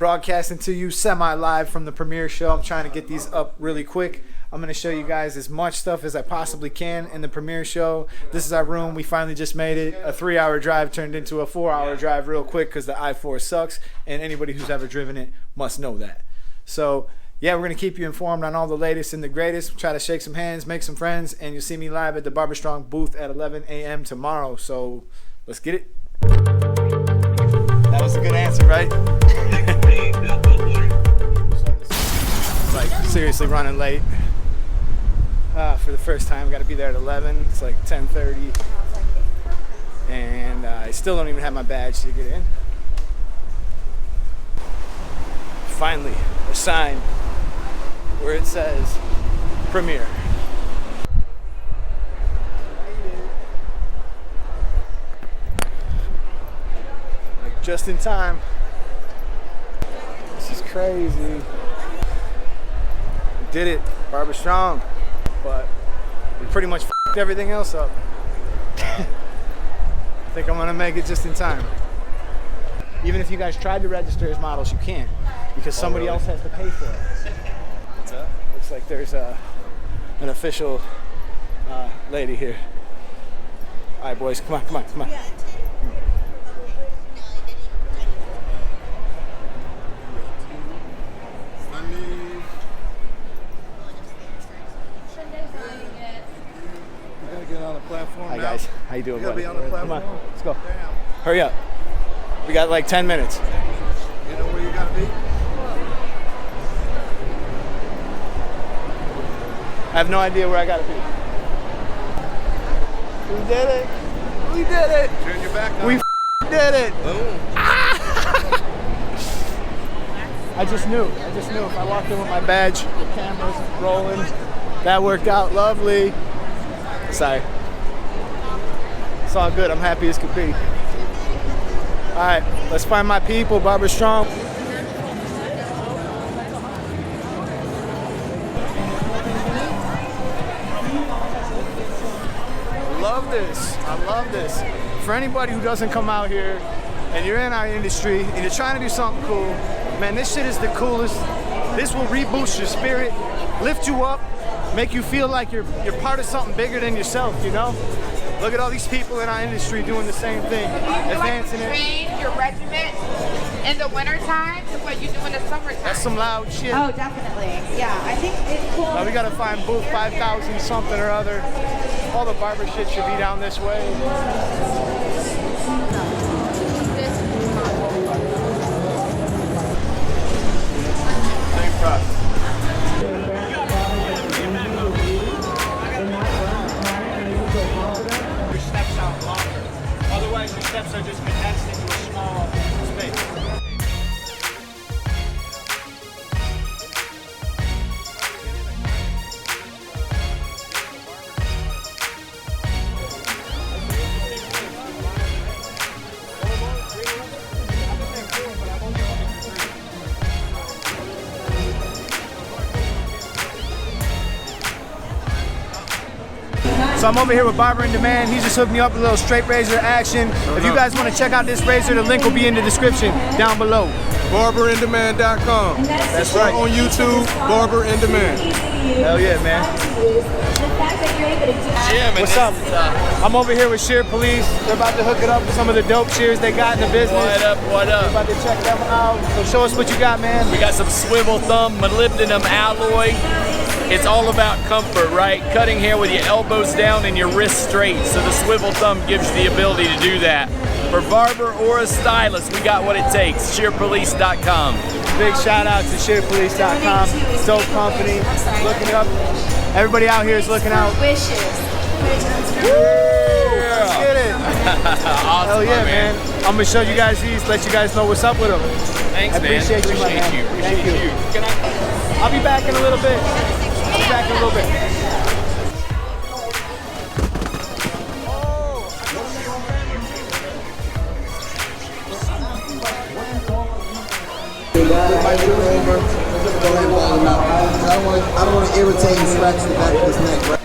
Broadcasting to you semi-live from the premiere show. I'm trying to get these up really quick. I'm going to show you guys as much stuff as I possibly can in the premiere show. This is our room. We finally just made it. A 3-hour drive turned into a 4-hour drive real quick because the I-4 sucks, and anybody who's ever driven it must know that. So, yeah, we're going to keep you informed on all the latest and the greatest. Try to shake some hands, make some friends, and you'll see me live at the Barber Strong booth at 11 a.m. tomorrow. So, let's get it. That was a good answer, right? Like, seriously running late. For the first time, got to be there at 11. It's like 10:30. And I still don't even have my badge to get in. Finally, a sign where it says premiere. Like just in time. This is crazy. We did it, Barber Strong, but we pretty much f***ed everything else up. I think I'm gonna make it just in time. Even if you guys tried to register as models, you can't, because somebody else has to pay for it. What's up? Looks like there's an official lady here. All right, boys, come on, come on, come on. Hi guys, how you doing? You gotta be on the platform. Come on, let's go. Hurry up. We got like 10 minutes. You know where you gotta be? I have no idea where I gotta be. We did it. We did it. Turn your back on. We did it. Boom. I just knew if I walked in with my badge, the cameras rolling, that worked out lovely. Sorry. It's all good. I'm happy as could be. All right, let's find my people, Barber Strong. Love this. I love this. For anybody who doesn't come out here and you're in our industry and you're trying to do something cool, man, this shit is the coolest. This will reboost your spirit, lift you up, make you feel like you're part of something bigger than yourself, you know? Look at all these people in our industry doing the same thing, advancing it. Train your regiment in the wintertime to what you do in the summertime. That's some loud shit. Oh, definitely. Yeah, I think it's cool. Now we gotta find booth 5,000 something or other. All the barber shit should be down this way. Same process. Your steps out longer. Otherwise, your steps are just condensed into a small space. So I'm over here with Barber in Demand. He just hooked me up with a little straight razor action. If you guys want to check out this razor, the link will be in the description down below. BarberInDemand.com. That's right. On YouTube, Barber in Demand. Hell yeah, man. Jim, What's up? I'm over here with Shear Police. They're about to hook it up with some of the dope shears they got in the business. What up, what We're up? about to check them out. So show us what you got, man. We got some swivel thumb molybdenum alloy. It's all about comfort, right? Cutting hair with your elbows down and your wrists straight. So the swivel thumb gives you the ability to do that. For barber or a stylist, we got what it takes. ShearPolice.com. Big shout out to ShearPolice.com. Dope company. Looking up. Everybody out here is looking out. Wishes. Let's get it. Awesome, Hell yeah, man. I'm gonna show you guys these, let you guys know what's up with them. Thanks, I appreciate man. you, my man. Thank you. Can I? I'll be back in a little bit. I'll be back in a little bit. I don't want to irritate and scratch the back of his neck, right?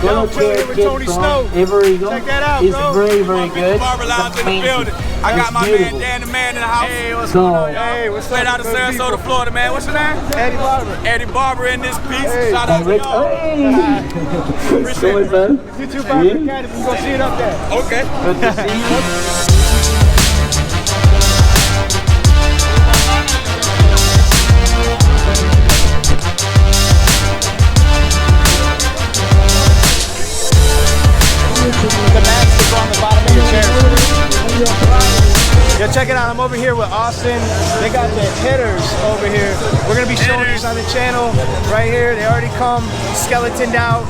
Yo, chill here with Tony Snow. Check that out, bro. Very, very good. Barber Lounge in the building. I got my beautiful. man Dan the Man in the house. Hey, what's going on? Hey, what's up? Straight out of Sarasota, Florida, man. What's your name? Eddie Barber. Eddie Barber in this piece. Hey. Shout out to y'all. Hey! man. YouTube Barber Academy. We go see it up there. Okay. Good to see you. The matchstick on the bottom of your chair. Yo, check it out. I'm over here with Austin. They got the hitters over here. We're gonna be showing these on the channel right here. They already come skeletoned out.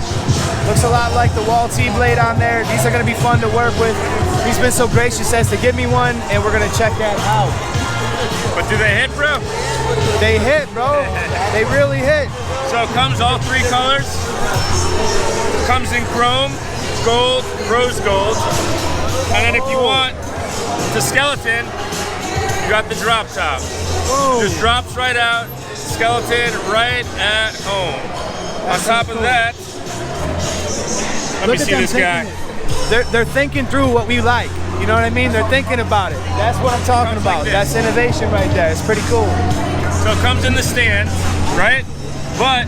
Looks a lot like the wall T-blade on there. These are gonna be fun to work with. He's been so gracious as to give me one, and we're gonna check that out. But do they hit, bro? They hit, bro. They really hit. So it comes all 3 colors. Comes in chrome, gold, rose gold. And then if you want the skeleton, you got the drop top. Just drops right out, skeleton right at home. On top of that, let me see this guy. They're thinking through what we like. You know what I mean? They're thinking about it. That's what I'm talking about. That's innovation right there. It's pretty cool. So it comes in the stand, right? But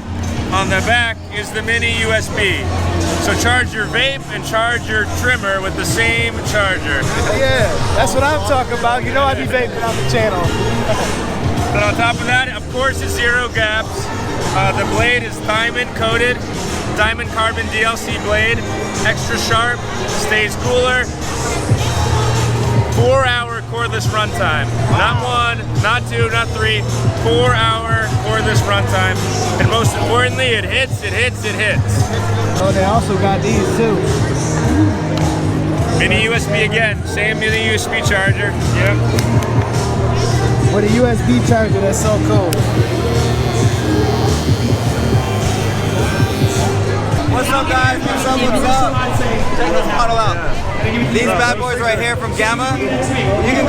on the back is the mini USB. So charge your vape and charge your trimmer with the same charger. Yeah, that's what I'm talking about. You know I be vaping on the channel. But on top of that, of course, it's 0 gaps. The blade is diamond coated, diamond carbon DLC blade, extra sharp, stays cooler. 4-hour cordless runtime. Not 1, not 2, not 3. 4-hour cordless runtime. And most importantly, it hits, it hits, it hits. Oh, they also got these too. Mini USB again, same mini USB charger. Yep. With a USB charger, that's so cool. What's up, guys? What's up? What's up? Check this model out. These bad boys right here from Gamma. You can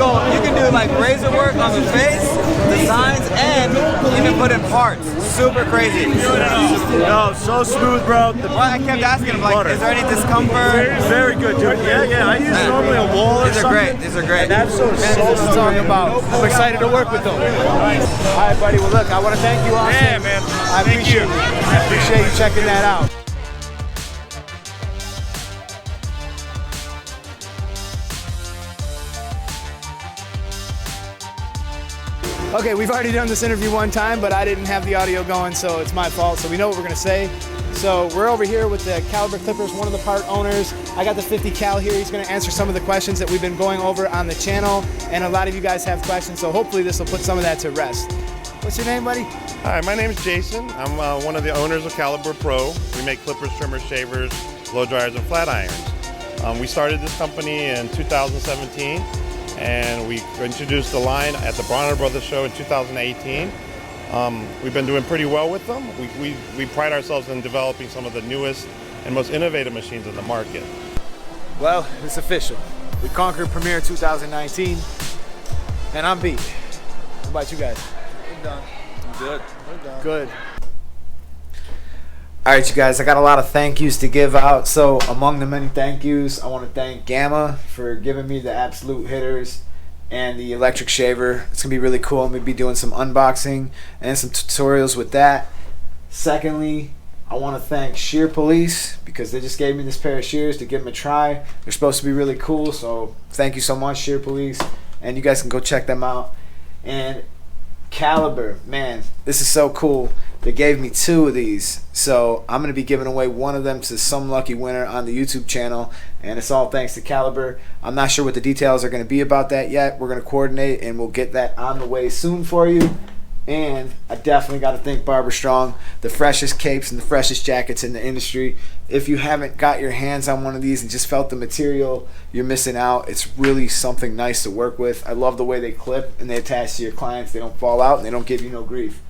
do like razor work on the face, designs, and even put in parts. Super crazy. No, so smooth, bro. Well, I kept asking him, like, is there any discomfort? Very good, dude. Yeah. I use normally a wall or These are something. great. These are great. That's so That's what I'm talking about. I'm excited to work with them. All right, buddy. Well, look, I want to thank you, Austin. Yeah, man. I appreciate it. I appreciate you checking that out. Okay, we've already done this interview one time, but I didn't have the audio going, so it's my fault. So we know what we're gonna say. So we're over here with the Caliber Clippers, one of the part owners. I got the 50 cal here. He's gonna answer some of the questions that we've been going over on the channel, and a lot of you guys have questions, so hopefully this will put some of that to rest. What's your name, buddy? Hi, my name is Jason. I'm one of the owners of Caliber Pro. We make clippers, trimmers, shavers, blow dryers, and flat irons. We started this company in 2017. And we introduced the line at the Barber Brothers show in 2018. We've been doing pretty well with them. We pride ourselves in developing some of the newest and most innovative machines in the market. Well, it's official. We conquered Premiere 2019, and I'm beat. What about you guys? I'm done. I'm good. We're done. Good. All right, you guys, I got a lot of thank yous to give out. So among the many thank yous, I want to thank Gamma for giving me the absolute hitters and the electric shaver. It's going to be really cool. I'm going to be doing some unboxing and some tutorials with that. Secondly, I want to thank Shear Police because they just gave me this pair of shears to give them a try. They're supposed to be really cool, so thank you so much, Shear Police. And you guys can go check them out. And Caliber, man, this is so cool. They gave me 2 of these, so I'm going to be giving away one of them to some lucky winner on the YouTube channel, and it's all thanks to Caliber. I'm not sure what the details are going to be about that yet. We're going to coordinate, and we'll get that on the way soon for you. And I definitely got to thank Barber Strong, the freshest capes and the freshest jackets in the industry. If you haven't got your hands on one of these and just felt the material, you're missing out. It's really something nice to work with. I love the way they clip and they attach to your clients. They don't fall out and they don't give you no grief.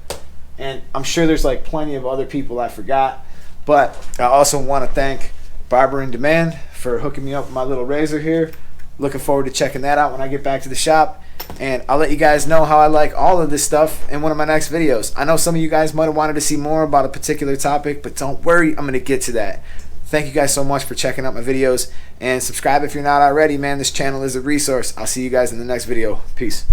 And I'm sure there's like plenty of other people I forgot, but I also want to thank Barber in Demand for hooking me up with my little razor here. Looking forward to checking that out when I get back to the shop. And I'll let you guys know how I like all of this stuff in one of my next videos. I know some of you guys might have wanted to see more about a particular topic, but don't worry, I'm going to get to that. Thank you guys so much for checking out my videos, and subscribe if you're not already, man. This channel is a resource. I'll see you guys in the next video. Peace.